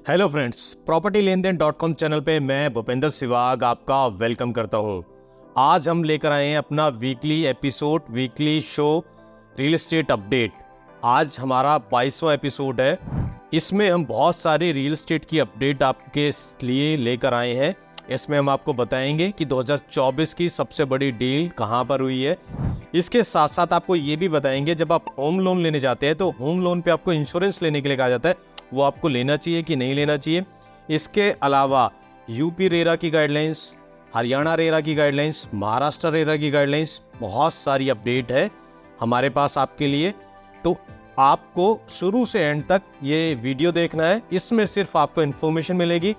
Hello friends, property लेन then .com channel पे मैं भूपेंद्र सिवाग आपका वेलकम करता हूं। आज हम लेकर आए हैं अपना weekly episode, weekly show real estate update. आज हमारा 22वां एपिसोड है। इसमें हम बहुत सारी रियल एस्टेट की अपडेट आपके लिए लेकर आए हैं। इसमें हम आपको बताएंगे कि 2024 की सबसे बड़ी डील कहां पर हुई है। इसके साथ साथ आपको ये भी बताएंगे, जब आप होम लोन लेने जाते हैं तो होम लोन पे आपको इंश्योरेंस लेने के लिए कहा जाता है, वो आपको लेना चाहिए कि नहीं लेना चाहिए। इसके अलावा यूपी रेरा की गाइडलाइंस, हरियाणा रेरा की गाइडलाइंस, महाराष्ट्र रेरा की गाइडलाइंस, बहुत सारी अपडेट है हमारे पास आपके लिए। तो आपको शुरू से एंड तक ये वीडियो देखना है। इसमें सिर्फ आपको इन्फॉर्मेशन मिलेगी,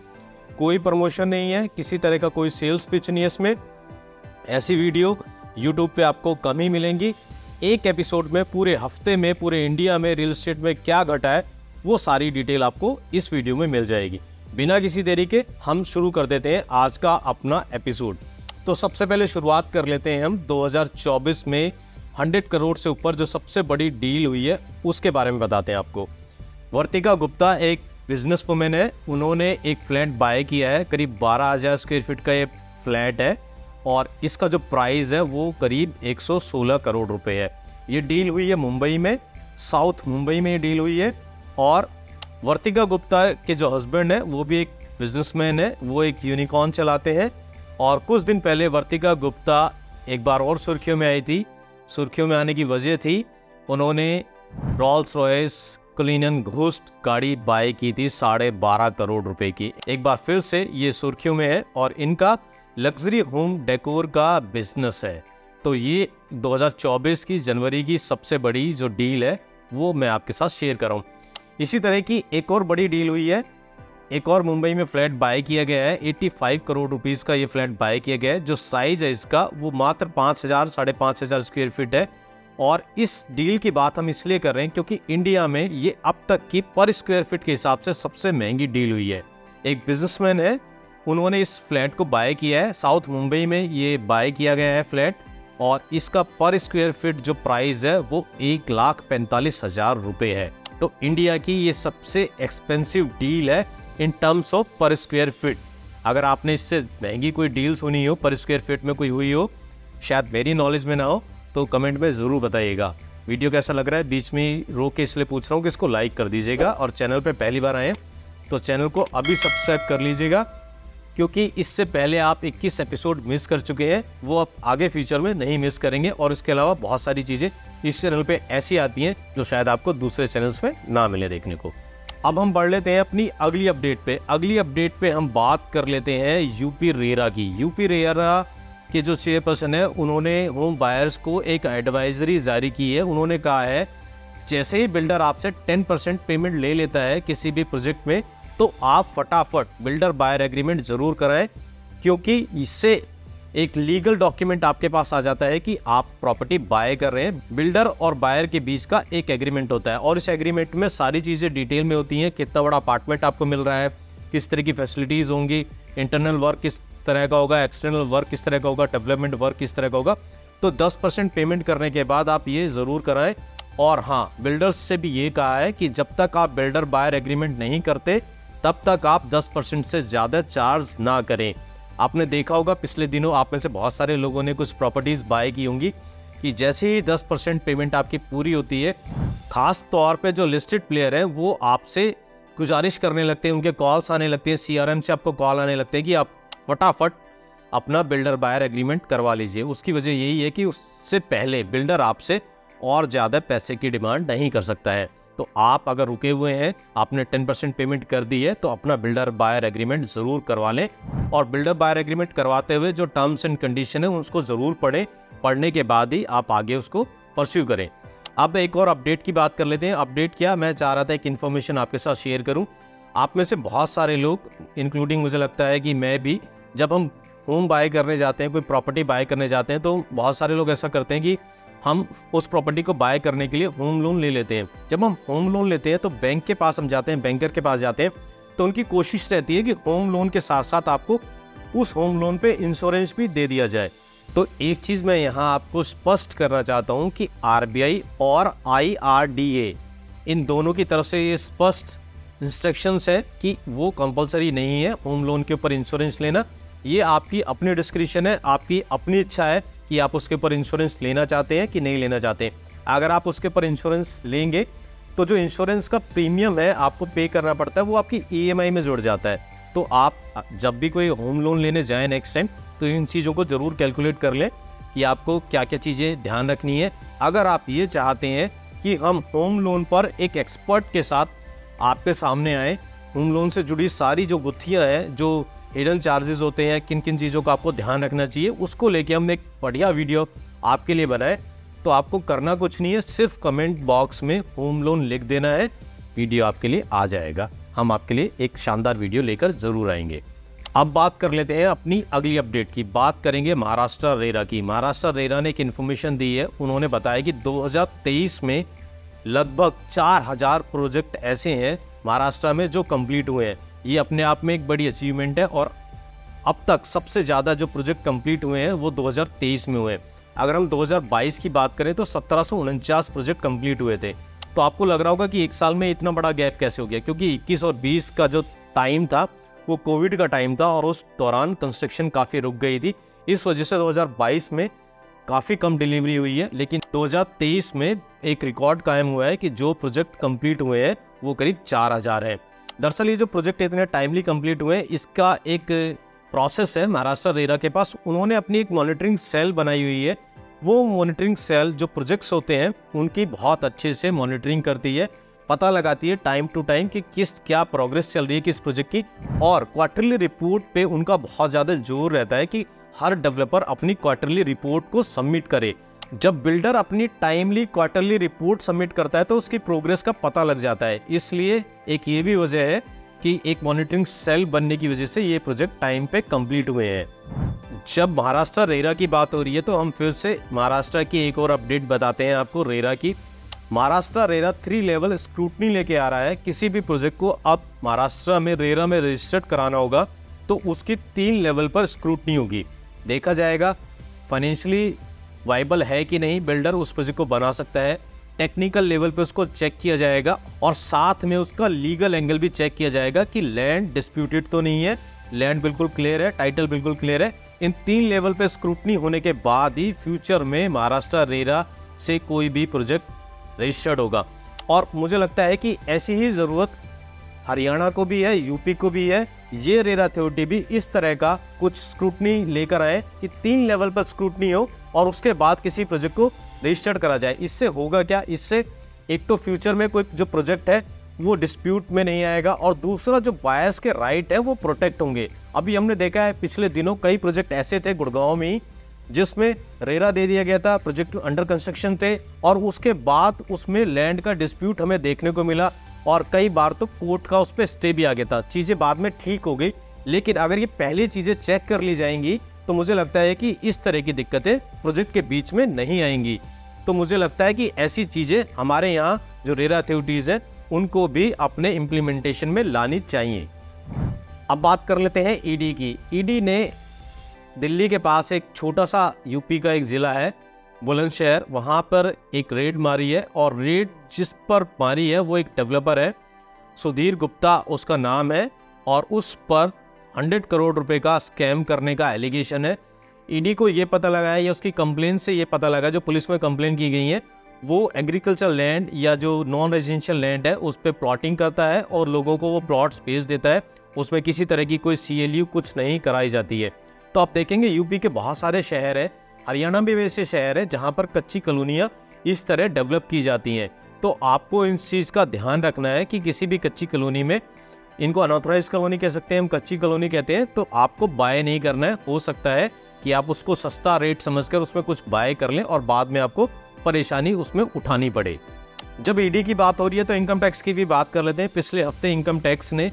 कोई प्रमोशन नहीं है, किसी तरह का कोई सेल्स पिच नहीं है इसमें। ऐसी वीडियो यूट्यूब पे आपको कम ही मिलेंगी। एक एपिसोड में पूरे हफ्ते में पूरे इंडिया में रियल एस्टेट में क्या घटा है वो सारी डिटेल आपको इस वीडियो में मिल जाएगी। बिना किसी देरी के हम शुरू कर देते हैं आज का अपना एपिसोड। तो सबसे पहले शुरुआत कर लेते हैं हम 2024 में 100 करोड़ से ऊपर जो सबसे बड़ी डील हुई है उसके बारे में बताते हैं आपको। वर्तिका गुप्ता एक बिजनेस वुमेन है। उन्होंने एक फ्लैट बाय किया है, करीब 12,000 स्क्वायर फीट का ये फ्लैट है और इसका जो प्राइस है वो करीब 116 करोड़ रुपए है। ये डील हुई है मुंबई में, साउथ मुंबई में ये डील हुई है। और वर्तिका गुप्ता के जो हस्बैंड है वो भी एक बिजनेसमैन है, वो एक यूनिकॉर्न चलाते हैं। और कुछ दिन पहले वर्तिका गुप्ता एक बार और सुर्खियों में आई थी। सुर्खियों में आने की वजह थी, उन्होंने रोल्स रॉयस कुलीनन घोस्ट गाड़ी बाय की थी 12.5 करोड़ रुपए की। एक बार फिर से ये सुर्खियों में है और इनका लग्जरी होम डेकोर का बिजनेस है। तो ये 2024 की जनवरी की सबसे बड़ी जो डील है वो मैं आपके साथ शेयर कर रहा हूँ। इसी तरह की एक और बड़ी डील हुई है। एक और मुंबई में फ्लैट बाय किया गया है, 85 करोड़ रुपीस का ये फ्लैट बाय किया गया है। जो साइज है इसका वो मात्र 5,000 5,500 स्क्वायर फीट है। और इस डील की बात हम इसलिए कर रहे हैं क्योंकि इंडिया में ये अब तक की पर स्क्वायर फीट के हिसाब से सबसे महंगी डील हुई है। एक बिजनेसमैन है, उन्होंने इस फ्लैट को बाय किया है। साउथ मुंबई में ये बाय किया गया है फ्लैट और इसका पर स्क्वायर फीट जो प्राइस है वो 1,45,000 रुपए है। तो इंडिया की ये सबसे एक्सपेंसिव डील है इन टर्म्स ऑफ पर स्क्वायर फीट। अगर आपने इससे महंगी कोई डील सुनी हो, पर स्क्वायर फीट में कोई हुई हो, शायद मेरी नॉलेज में ना हो, तो कमेंट में ज़रूर बताइएगा। वीडियो कैसा लग रहा है बीच में रोक के इसलिए पूछ रहा हूँ कि इसको लाइक कर दीजिएगा। और चैनल पे पहली बार आए तो चैनल को अभी सब्सक्राइब कर लीजिएगा, क्योंकि इससे पहले आप 21 एपिसोड मिस कर चुके हैं, वो आप आगे फ्यूचर में नहीं मिस करेंगे। और इसके अलावा बहुत सारी चीज़ें इस चैनल पे ऐसी आती हैं जो शायद आपको दूसरे चैनल्स में ना मिले देखने को। अब हम बढ़ लेते हैं अपनी अगली अपडेट पे। अगली अपडेट पे हम बात कर लेते हैं यूपी रेरा की। यूपी रेरा के जो चेयरपर्सन है, उन्होंने होम बायर्स को एक एडवाइजरी जारी की है। उन्होंने कहा है जैसे ही बिल्डर आपसे 10% पेमेंट ले लेता है किसी भी प्रोजेक्ट में, तो आप फटाफट बिल्डर बायर एग्रीमेंट जरूर कराएं, क्योंकि इससे एक लीगल डॉक्यूमेंट आपके पास आ जाता है कि आप प्रॉपर्टी बाय कर रहे हैं। बिल्डर और बायर के बीच का एक एग्रीमेंट होता है और इस एग्रीमेंट में सारी चीज़ें डिटेल में होती हैं। कितना बड़ा अपार्टमेंट आपको मिल रहा है, किस तरह की फैसिलिटीज़ होंगी, इंटरनल वर्क किस तरह का होगा, एक्सटर्नल वर्क किस तरह का होगा, डेवलपमेंट वर्क किस तरह का होगा। तो 10% पेमेंट करने के बाद आप ये ज़रूर कराएं। और हाँ, बिल्डर्स से भी ये कहा है कि जब तक आप बिल्डर बायर एग्रीमेंट नहीं करते तब तक आप 10% से ज़्यादा चार्ज ना करें। आपने देखा होगा पिछले दिनों आप में से बहुत सारे लोगों ने कुछ प्रॉपर्टीज़ बाय की होंगी कि जैसे ही 10% पेमेंट आपकी पूरी होती है, खास तौर पे जो लिस्टेड प्लेयर हैं वो आपसे गुजारिश करने लगते हैं, उनके कॉल्स आने लगते हैं, CRM से आपको कॉल आने लगते हैं कि आप फटाफट अपना बिल्डर बायर एग्रीमेंट करवा लीजिए। उसकी वजह यही है कि उससे पहले बिल्डर आपसे और ज़्यादा पैसे की डिमांड नहीं कर सकता है। तो आप अगर रुके हुए हैं, आपने 10% पेमेंट कर दी है, तो अपना बिल्डर बायर एग्रीमेंट ज़रूर करवा लें। और बिल्डर बायर एग्रीमेंट करवाते हुए जो टर्म्स एंड कंडीशन है उसको ज़रूर पढ़ें। पढ़ने के बाद ही आप आगे उसको परस्यू करें। अब एक और अपडेट की बात कर लेते हैं। अपडेट क्या, मैं चाह रहा था एक इन्फॉर्मेशन आपके साथ शेयर करूँ। आप में से बहुत सारे लोग, इंक्लूडिंग मुझे लगता है कि मैं भी, जब हम होम बाय करने जाते हैं, कोई प्रॉपर्टी बाय करने जाते हैं, तो बहुत सारे लोग ऐसा करते हैं कि हम उस प्रॉपर्टी को बाय करने के लिए होम लोन ले लेते हैं। जब हम होम लोन लेते हैं तो बैंक के पास हम जाते हैं, बैंकर के पास जाते हैं, तो उनकी कोशिश रहती है कि होम लोन के साथ साथ आपको उस होम लोन पे इंश्योरेंस भी दे दिया जाए। तो एक चीज़ मैं यहाँ आपको स्पष्ट करना चाहता हूँ कि RBI और IRDA इन दोनों की तरफ से ये स्पष्ट इंस्ट्रक्शंस है कि वो कंपलसरी नहीं है होम लोन के ऊपर इंश्योरेंस लेना। ये आपकी अपनी डिस्क्रिप्शन है, आपकी अपनी इच्छा है कि आप उसके ऊपर इंश्योरेंस लेना चाहते हैं कि नहीं लेना चाहते हैं। अगर आप उसके ऊपर इंश्योरेंस लेंगे तो जो इंश्योरेंस का प्रीमियम है आपको पे करना पड़ता है, वो आपकी ईएमआई में जुड़ जाता है। तो आप जब भी कोई होम लोन लेने जाएं नेक्स्ट टाइम, तो इन चीज़ों को ज़रूर कैलकुलेट कर लें कि आपको क्या क्या चीज़ें ध्यान रखनी है। अगर आप ये चाहते हैं कि हम होम लोन पर एक एक्सपर्ट के साथ आपके सामने आए, होम लोन से जुड़ी सारी जो गुत्थियाँ हैं, जो हिडन चार्जेस होते हैं, किन किन चीज़ों का आपको ध्यान रखना चाहिए, उसको लेके हम एक बढ़िया वीडियो आपके लिए बनाए, तो आपको करना कुछ नहीं है, सिर्फ कमेंट बॉक्स में होम लोन लिख देना है, वीडियो आपके लिए आ जाएगा। हम आपके लिए एक शानदार वीडियो लेकर ज़रूर आएंगे। अब बात कर लेते हैं अपनी अगली अपडेट की। बात करेंगे महाराष्ट्र रेरा की। महाराष्ट्र रेरा ने एक इन्फॉर्मेशन दी है। उन्होंने बताया कि 2023 में लगभग 4000 प्रोजेक्ट ऐसे हैं महाराष्ट्र में जो कंप्लीट हुए हैं। ये अपने आप में एक बड़ी अचीवमेंट है और अब तक सबसे ज़्यादा जो प्रोजेक्ट कंप्लीट हुए हैं वो 2023 में हुए हैं। अगर हम 2022 की बात करें तो 1749 प्रोजेक्ट कंप्लीट हुए थे। तो आपको लग रहा होगा कि एक साल में इतना बड़ा गैप कैसे हो गया, क्योंकि 21 और 20 का जो टाइम था वो कोविड का टाइम था और उस दौरान कंस्ट्रक्शन काफ़ी रुक गई थी। इस वजह से 2022 में काफ़ी कम डिलीवरी हुई है, लेकिन 2023 में एक रिकॉर्ड कायम हुआ है कि जो प्रोजेक्ट कंप्लीट हुए हैं वो करीब 4000 है। दरअसल ये जो प्रोजेक्ट इतने टाइमली कंप्लीट हुए हैं, इसका एक प्रोसेस है महाराष्ट्र रेरा के पास। उन्होंने अपनी एक मॉनिटरिंग सेल बनाई हुई है। वो मॉनिटरिंग सेल जो प्रोजेक्ट्स होते हैं उनकी बहुत अच्छे से मॉनिटरिंग करती है, पता लगाती है टाइम टू टाइम कि क्या प्रोग्रेस चल रही है किस प्रोजेक्ट की। और क्वार्टरली रिपोर्ट पे उनका बहुत ज़्यादा जोर रहता है कि हर डेवलपर अपनी क्वार्टरली रिपोर्ट को सबमिट करे। जब बिल्डर अपनी टाइमली क्वार्टरली रिपोर्ट सबमिट करता है तो उसकी प्रोग्रेस का पता लग जाता है। इसलिए एक ये भी वजह है कि एक मॉनिटरिंग सेल बनने की वजह से ये प्रोजेक्ट टाइम पे कंप्लीट हुए हैं। जब महाराष्ट्र रेरा की बात हो रही है तो हम फिर से महाराष्ट्र की एक और अपडेट बताते हैं आपको रेरा की। महाराष्ट्र रेरा 3 लेवल स्क्रूटनी लेके आ रहा है। किसी भी प्रोजेक्ट को अब महाराष्ट्र में रेरा में रजिस्टर्ड कराना होगा तो उसकी 3 लेवल पर स्क्रूटनी होगी। देखा जाएगा फाइनेंशियली वाइबल है कि नहीं, बिल्डर उस प्रोजेक्ट को बना सकता है, टेक्निकल लेवल पे उसको चेक किया जाएगा और साथ में उसका लीगल एंगल भी चेक किया जाएगा कि लैंड डिस्प्यूटेड तो नहीं है, लैंड बिल्कुल क्लियर है, टाइटल बिल्कुल क्लियर है। इन 3 लेवल पे स्क्रूटनी होने के बाद ही फ्यूचर में महाराष्ट्र रेरा से कोई भी प्रोजेक्ट रजिस्टर्ड होगा। और मुझे लगता है कि ऐसी ही ज़रूरत हरियाणा को भी है, यूपी को भी है। ये रेरा अथॉरिटी भी इस तरह का कुछ स्क्रूटनी लेकर आए कि 3 लेवल पर स्क्रूटनी हो और उसके बाद किसी प्रोजेक्ट को रजिस्टर्ड करा जाए। इससे होगा क्या, इससे एक तो फ्यूचर में कोई जो प्रोजेक्ट है वो डिस्प्यूट में नहीं आएगा और दूसरा जो बायर्स के राइट है वो प्रोटेक्ट होंगे। अभी हमने देखा है पिछले दिनों कई प्रोजेक्ट ऐसे थे गुड़गांव में ही जिसमें रेरा दे दिया गया था, प्रोजेक्ट अंडर कंस्ट्रक्शन थे और उसके बाद उसमें लैंड का डिस्प्यूट हमें देखने को मिला और कई बार तो कोर्ट का उस पर स्टे भी आ गया था। चीज़ें बाद में ठीक हो गई, लेकिन अगर ये पहले चीज़ें चेक कर ली जाएंगी तो मुझे लगता है कि इस तरह की दिक्कतें प्रोजेक्ट के बीच में नहीं आएंगी। तो मुझे लगता है कि ऐसी चीज़ें हमारे यहाँ जो रेरा अथॉरिटीज़ हैं उनको भी अपने इम्प्लीमेंटेशन में लानी चाहिए। अब बात कर लेते हैं ईडी की। ईडी ने दिल्ली के पास एक छोटा सा यूपी का एक ज़िला है बुलंदशहर, वहाँ पर एक रेड मारी है और रेड जिस पर मारी है वो एक डेवलपर है, सुधीर गुप्ता उसका नाम है और उस पर 100 करोड़ रुपए का स्कैम करने का एलिगेशन है। ईडी को ये पता लगा है या उसकी कंप्लेन से ये पता लगा, जो पुलिस में कंप्लेन की गई है, वो एग्रीकल्चर लैंड या जो नॉन रेजिडेंशियल लैंड है उस पर प्लॉटिंग करता है और लोगों को वो प्लॉट्स बेच देता है। उसमें किसी तरह की कोई CLU कुछ नहीं कराई जाती है। तो आप देखेंगे यूपी के बहुत सारे शहर है, हरियाणा में भी ऐसे शहर है जहाँ पर कच्ची कॉलोनियाँ इस तरह डेवलप की जाती हैं। तो आपको इस चीज़ का ध्यान रखना है कि किसी भी कच्ची कॉलोनी में, इनको अनऑथराइज कॉलोनी कह सकते हैं, हम कच्ची कॉलोनी कहते हैं, तो आपको बाय नहीं करना है। हो सकता है कि आप उसको सस्ता रेट समझकर उसमें कुछ बाय कर लें और बाद में आपको परेशानी उसमें उठानी पड़े। जब ईडी की बात हो रही है तो इनकम टैक्स की भी बात कर लेते हैं। पिछले हफ्ते इनकम टैक्स ने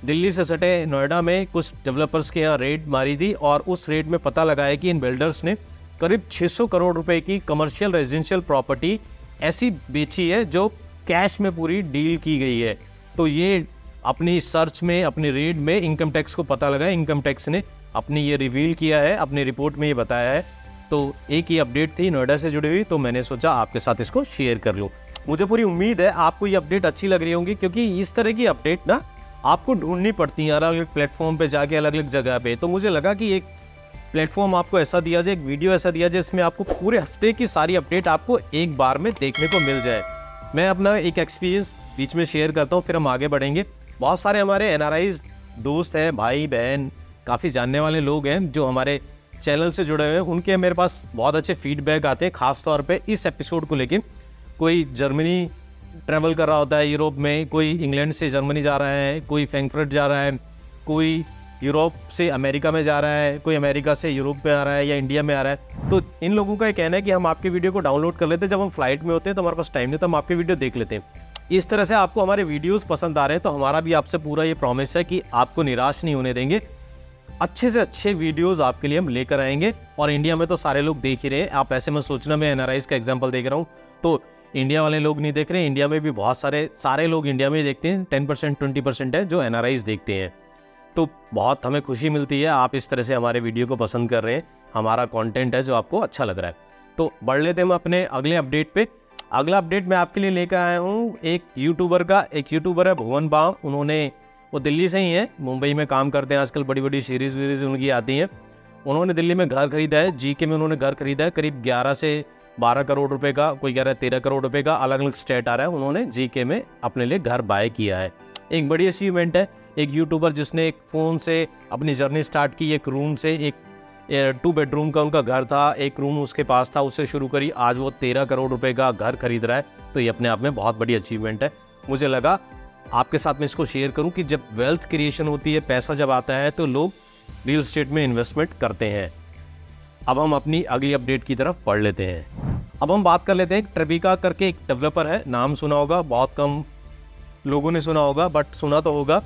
दिल्ली से सटे नोएडा में कुछ डेवलपर्स के यहाँ रेड मारी थी और उस रेड में पता लगा है कि इन बिल्डर्स ने करीब 600 करोड़ रुपए की कमर्शियल रेजिडेंशियल प्रॉपर्टी ऐसी बेची है जो कैश में पूरी डील की गई है। तो ये अपनी सर्च में, अपनी रेड में इनकम टैक्स को पता लगा है। इनकम टैक्स ने अपनी ये रिवील किया है, अपनी रिपोर्ट में ये बताया है। तो एक ही अपडेट थी नोएडा से जुड़ी हुई, तो मैंने सोचा आपके साथ इसको शेयर कर लूँ। मुझे पूरी उम्मीद है आपको ये अपडेट अच्छी लग रही होंगी, क्योंकि इस तरह की अपडेट ना आपको ढूंढनी पड़ती है अलग अलग प्लेटफॉर्म पे जाके, अलग अलग जगह पे। तो मुझे लगा कि एक प्लेटफॉर्म आपको ऐसा दिया जाए, एक वीडियो ऐसा दिया जाए जिसमें आपको पूरे हफ्ते की सारी अपडेट आपको एक बार में देखने को मिल जाए। मैं अपना एक एक्सपीरियंस बीच में शेयर करता हूँ, फिर हम आगे बढ़ेंगे। बहुत सारे हमारे एनआरआईज दोस्त हैं, भाई बहन, काफ़ी जानने वाले लोग हैं जो हमारे चैनल से जुड़े हुए हैं। उनके मेरे पास बहुत अच्छे फीडबैक आते हैं, खास तौर पे इस एपिसोड को लेके। कोई जर्मनी ट्रैवल कर रहा होता है यूरोप में, कोई इंग्लैंड से जर्मनी जा रहा है, कोई फ्रैंकफर्ट जा रहा है, कोई यूरोप से अमेरिका में जा रहा है, कोई अमेरिका से यूरोप में आ रहा है या इंडिया में आ रहा है। तो इन लोगों का ये कहना है कि हम आपके वीडियो को डाउनलोड कर लेते हैं, जब हम फ्लाइट में होते हैं तो हमारे पास टाइम नहीं, तो हम आपके वीडियो देख लेते हैं। इस तरह से आपको हमारे वीडियोस पसंद आ रहे हैं, तो हमारा भी आपसे पूरा ये प्रॉमिस है कि आपको निराश नहीं होने देंगे। अच्छे से अच्छे वीडियोस आपके लिए हम लेकर आएंगे। और इंडिया में तो सारे लोग देख ही रहे हैं, आप ऐसे में सोचना मैं एनआरआईज का एग्जांपल देख रहा हूँ तो इंडिया वाले लोग नहीं देख रहे हैं। इंडिया में भी बहुत सारे लोग इंडिया में ही देखते हैं, 10% 20% है जो एनआरआईज देखते हैं। तो बहुत हमें खुशी मिलती है आप इस तरह से हमारे वीडियो को पसंद कर रहे हैं, हमारा कंटेंट है जो आपको अच्छा लग रहा है। तो बढ़ लेते हैं हम अपने अगले अपडेट पे। अगला अपडेट मैं आपके लिए लेकर आया हूँ एक यूट्यूबर है भुवन बाम। वो दिल्ली से ही है, मुंबई में काम करते हैं आजकल, बड़ी बड़ी सीरीज़ वीरीज़ उनकी आती हैं। उन्होंने दिल्ली में घर खरीदा है, जीके में उन्होंने घर खरीदा है, करीब 11 से 12 करोड़ रुपए का, कोई कह रहा है 13 करोड़ रुपए का, अलग अलग स्टेट आ रहा है। उन्होंने जीके में अपने लिए घर बाय किया है, एक बड़ी अचीवमेंट है। एक यूट्यूबर जिसने एक फ़ोन से अपनी जर्नी स्टार्ट की, एक रूम से, एक 2 बेडरूम का उनका घर था, एक रूम उसके पास था, उससे शुरू करी, आज वो 13 करोड़ रुपए का घर खरीद रहा है। तो ये अपने आप में बहुत बड़ी अचीवमेंट है। मुझे लगा आपके साथ में इसको शेयर करूं कि जब वेल्थ क्रिएशन होती है, पैसा जब आता है, तो लोग रियल एस्टेट में इन्वेस्टमेंट करते हैं। अब हम अपनी अगली अपडेट की तरफ बढ़ लेते हैं। अब हम बात कर लेते हैं, ट्रेबिका करके एक डेवलपर है, नाम सुना होगा, बहुत कम लोगों ने सुना होगा, बट सुना तो होगा।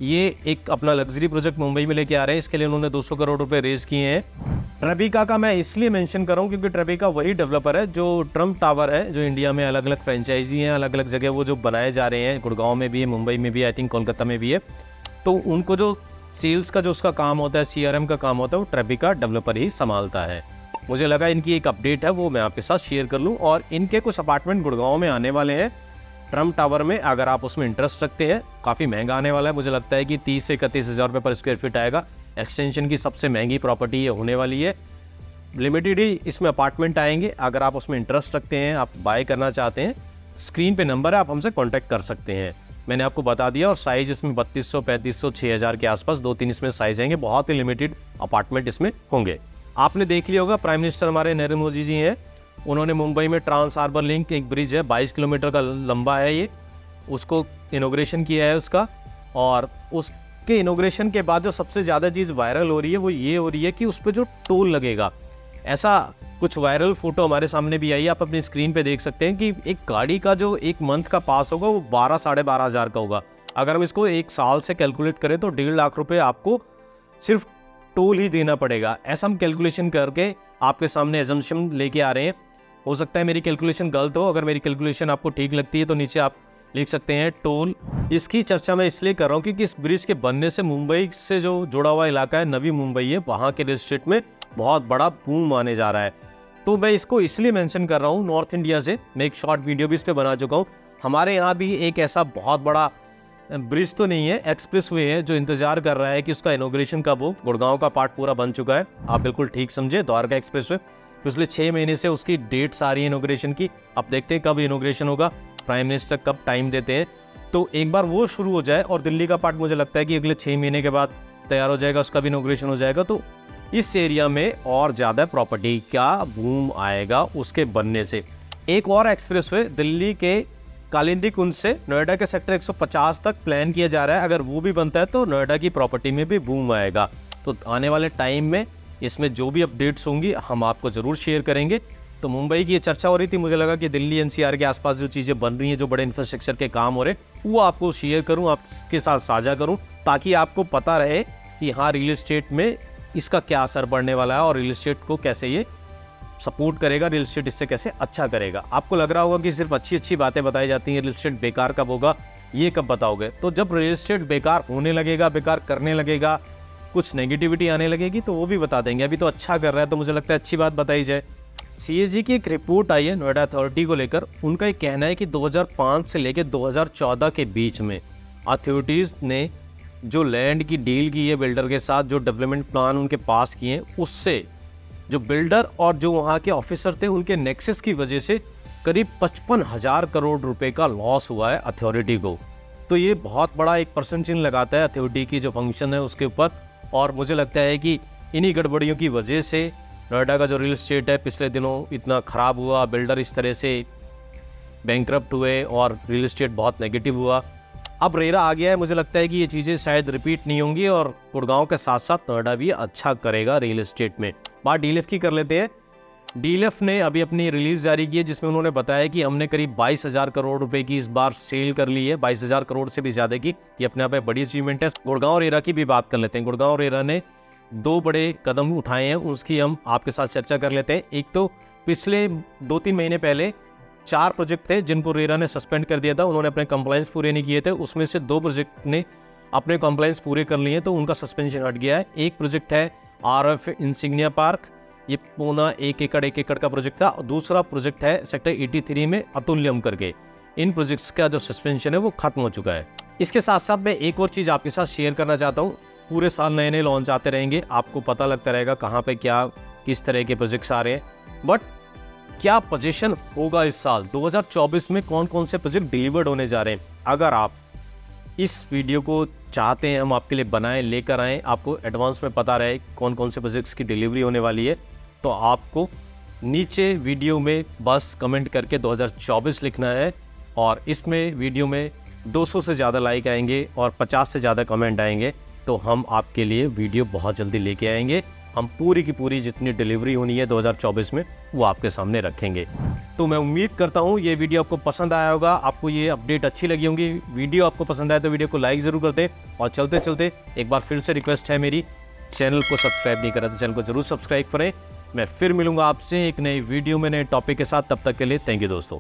ये एक अपना लग्जरी प्रोजेक्ट मुंबई में लेके आ रहे हैं, इसके लिए उन्होंने 200 करोड़ रुपए रेज किए हैं। ट्रेबिका का मैं इसलिए मेंशन कर रहा हूँ क्योंकि ट्रेबिका वही डेवलपर है जो ट्रम्प टावर है, जो इंडिया में अलग अलग फ्रेंचाइजी हैं, अलग अलग जगह वो जो बनाए जा रहे हैं, गुड़गांव में भी है, मुंबई में भी, आई थिंक कोलकाता में भी है। तो उनको जो सेल्स का जो उसका काम होता है, CRM का काम होता है, वो ट्रेबिका डेवलपर ही संभालता है। मुझे लगा इनकी एक अपडेट है वो मैं आपके साथ शेयर कर लूँ। और इनके कुछ अपार्टमेंट गुड़गांव में आने वाले हैं ट्रम्प टावर में, अगर आप उसमें इंटरेस्ट रखते हैं। काफ़ी महंगा आने वाला है, मुझे लगता है कि 30 से 31 हज़ार रुपये पर स्क्वायर फीट आएगा। एक्सटेंशन की सबसे महंगी प्रॉपर्टी ये होने वाली है। लिमिटेड ही इसमें अपार्टमेंट आएंगे, अगर आप उसमें इंटरेस्ट रखते हैं, आप बाय करना चाहते हैं, स्क्रीन पे नंबर है, आप हमसे कॉन्टैक्ट कर सकते हैं। मैंने आपको बता दिया। और साइज इसमें 3200, 3500, 6000 के आसपास 2-3 इसमें साइज आएंगे। बहुत ही लिमिटेड अपार्टमेंट इसमें होंगे। आपने देख लिया होगा, प्राइम मिनिस्टर हमारे नरेंद्र मोदी जी हैं, उन्होंने मुंबई में ट्रांस हार्बर लिंक एक ब्रिज है, 22 किलोमीटर का लंबा है ये, उसको इनोग्रेशन किया है उसका। और उसके इनोग्रेशन के बाद जो सबसे ज़्यादा चीज़ वायरल हो रही है वो ये हो रही है कि उस पर जो टोल लगेगा, ऐसा कुछ वायरल फोटो हमारे सामने भी आई है, आप अपनी स्क्रीन पे देख सकते हैं कि एक गाड़ी का जो एक मंथ का पास होगा वो 12 साढ़े 12 हज़ार का होगा। अगर हम इसको एक साल से कैलकुलेट करें तो 1.5 लाख रुपए आपको सिर्फ टोल ही देना पड़ेगा। ऐसा हम कैलकुलेशन करके आपके सामने एजम्पशन लेके आ रहे हैं। हो सकता है मेरी कैलकुलेशन गलत हो, अगर मेरी कैलकुलेशन आपको ठीक लगती है तो नीचे आप लिख सकते हैं टोल। इसकी चर्चा मैं इसलिए कर रहा हूँ क्योंकि इस ब्रिज के बनने से मुंबई से जो जुड़ा हुआ इलाका है, नवी मुंबई है, वहाँ के रियल एस्टेट में बहुत बड़ा बूम आने जा रहा है। तो मैं इसको इसलिए मेंशन कर रहा हूँ, नॉर्थ इंडिया से मैं एक शॉर्ट वीडियो भी इस पर बना चुका हूँ। हमारे यहाँ भी एक ऐसा बहुत बड़ा ब्रिज तो नहीं है, एक्सप्रेस वे है, जो इंतजार कर रहा है कि उसका इनोग्रेशन कब हो। गुड़गांव का पार्ट पूरा बन चुका है, आप बिल्कुल ठीक समझे, द्वारका एक्सप्रेस वे। पिछले 6 महीने से उसकी डेट्स आ रही है इनोग्रेशन की। अब देखते हैं कब इनोग्रेशन होगा, प्राइम मिनिस्टर कब टाइम देते हैं। तो एक बार वो शुरू हो जाए, और दिल्ली का पार्ट मुझे लगता है कि अगले 6 महीने के बाद तैयार हो जाएगा, उसका भी इनोग्रेशन हो जाएगा। तो इस एरिया में और ज़्यादा प्रॉपर्टी का बूम आएगा उसके बनने से। एक और एक्सप्रेस वे दिल्ली के कालिंदी कुंज से नोएडा के सेक्टर 150 तक प्लान किया जा रहा है। अगर वो भी बनता है तो नोएडा की प्रॉपर्टी में भी बूम आएगा। तो आने वाले टाइम में इसमें जो भी अपडेट्स होंगी हम आपको ज़रूर शेयर करेंगे। तो मुंबई की ये चर्चा हो रही थी, मुझे लगा कि दिल्ली NCR के आसपास जो चीज़ें बन रही हैं, जो बड़े इंफ्रास्ट्रक्चर के काम हो रहे, वो आपको शेयर करूँ, आपके साथ साझा करूँ, ताकि आपको पता रहे कि हाँ रियल एस्टेट में इसका क्या असर पड़ने वाला है और रियल एस्टेट को कैसे ये सपोर्ट करेगा, रियल एस्टेट इससे कैसे अच्छा करेगा। आपको लग रहा होगा कि सिर्फ अच्छी अच्छी बातें बताई जाती हैं, रियल एस्टेट बेकार कब होगा, ये कब बताओगे। तो जब रियल एस्टेट बेकार होने लगेगा, बेकार करने लगेगा, कुछ नेगेटिविटी आने लगेगी, तो वो भी बता देंगे। अभी तो अच्छा कर रहा है तो मुझे लगता है अच्छी बात बताई जाए। सीएजी की एक रिपोर्ट आई है नोएडा अथॉरिटी को लेकर। उनका एक कहना है कि 2005 से लेकर 2014 के बीच में अथॉरिटीज़ ने जो लैंड की डील की है बिल्डर के साथ, जो डेवलपमेंट प्लान उनके पास किए हैं, उससे जो बिल्डर और जो वहाँ के ऑफिसर थे उनके नेक्सस की वजह से करीब 55,000 करोड़ रुपए का लॉस हुआ है अथॉरिटी को। तो ये बहुत बड़ा एक परसेंट चिन्ह लगाता है अथॉरिटी की जो फंक्शन है उसके ऊपर। और मुझे लगता है कि इन्हीं गड़बड़ियों की वजह से नोएडा का जो रियल एस्टेट है पिछले दिनों इतना ख़राब हुआ, बिल्डर इस तरह से बैंकरप्ट हुए और रियल एस्टेट बहुत नेगेटिव हुआ। अब रेरा आ गया है, मुझे लगता है कि ये चीज़ें शायद रिपीट नहीं होंगी और गुड़गांव के साथ साथ नोएडा भी अच्छा करेगा रियल एस्टेट में। बात डीएलएफ की कर लेते हैं। डीएलएफ ने अभी अपनी रिलीज जारी की है जिसमें उन्होंने बताया कि हमने करीब 22,000 करोड़ रुपए की इस बार सेल कर ली है, 22,000 करोड़ से भी ज़्यादा की। ये अपने आप में बड़ी अचीवमेंट है। गुड़गांव रेरा की भी बात कर लेते हैं। गुड़गांव रेरा ने 2 बड़े कदम उठाए हैं, उसकी हम आपके साथ चर्चा कर लेते हैं। एक तो पिछले 2-3 महीने पहले 4 प्रोजेक्ट थे जिनको रेरा ने सस्पेंड कर दिया था, उन्होंने अपने कंप्लायंस पूरे नहीं किए थे। उसमें से 2 प्रोजेक्ट ने अपने कंप्लायंस पूरे कर लिए तो उनका सस्पेंशन हट गया है। एक प्रोजेक्ट है आरएफ इंसिग्निया पार्क, ये पूना 1 एकड़ का प्रोजेक्ट था। और दूसरा प्रोजेक्ट है सेक्टर 83 में अतुल्यम करके। इन प्रोजेक्ट्स का जो सस्पेंशन है वो खत्म हो चुका है। इसके साथ साथ मैं एक और चीज़ आपके साथ शेयर करना चाहता हूँ। पूरे साल नए नए लॉन्च आते रहेंगे, आपको पता लगता रहेगा कहाँ पे क्या किस तरह के प्रोजेक्ट्स आ रहे हैं। बट क्या पोजीशन होगा इस साल 2024 में, कौन कौन से प्रोजेक्ट डिलीवर्ड होने जा रहे हैं, अगर आप इस वीडियो को चाहते हैं हम आपके लिए बनाएं, लेकर आएँ, आपको एडवांस में पता रहे कौन कौन से प्रोजेक्ट्स की डिलीवरी होने वाली है, तो आपको नीचे वीडियो में बस कमेंट करके 2024 लिखना है। और इसमें वीडियो में 200 से ज़्यादा लाइक आएंगे और 50 से ज़्यादा कमेंट आएंगे तो हम आपके लिए वीडियो बहुत जल्दी लेके आएंगे। हम पूरी की पूरी जितनी डिलीवरी होनी है 2024 में वो आपके सामने रखेंगे। तो मैं उम्मीद करता हूँ ये वीडियो आपको पसंद आया होगा, आपको ये अपडेट अच्छी लगी होंगी। वीडियो आपको पसंद आए तो वीडियो को लाइक ज़रूर कर दें। और चलते चलते एक बार फिर से रिक्वेस्ट है मेरी, चैनल को सब्सक्राइब नहीं करा तो चैनल को ज़रूर सब्सक्राइब करें। मैं फिर मिलूंगा आपसे एक नई वीडियो में नए टॉपिक के साथ। तब तक के लिए थैंक यू दोस्तों।